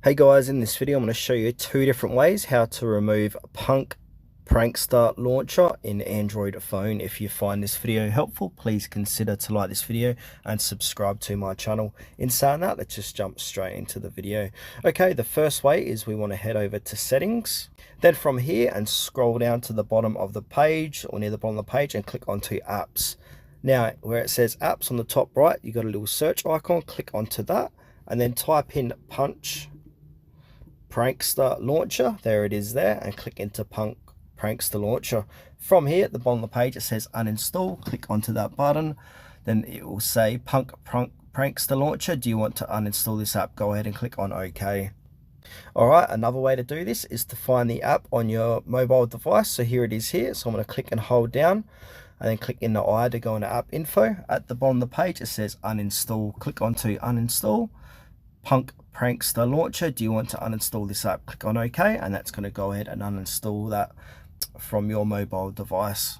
Hey guys, in this video I'm going to show you two different ways how to remove Punch Prankster Launcher in Android phone. If you find this video helpful, please consider to like this video and subscribe to my channel. In saying that, let's just jump straight into the video. Okay, the first way is we want to head over to settings, then from here and scroll down to the bottom of the page or near the bottom of the page and click onto apps. Now where it says apps on the top right, you got a little search icon, click onto that and then type in Punch Prankster Launcher. There it is there, and click into Punch Prankster Launcher. From here at the bottom of the page it says uninstall. Click onto that button, then it will say Punch Prankster Launcher, do you want to uninstall this app? Go ahead and click on OK. Alright, another way to do this is to find the app on your mobile device. So here it is here, so I'm going to click and hold down and then click in the eye to go into app info. At the bottom of the page it says uninstall. Click onto uninstall Punch Prankster Launcher, do you want to uninstall this app? Click on OK, and that's going to go ahead and uninstall that from your mobile device.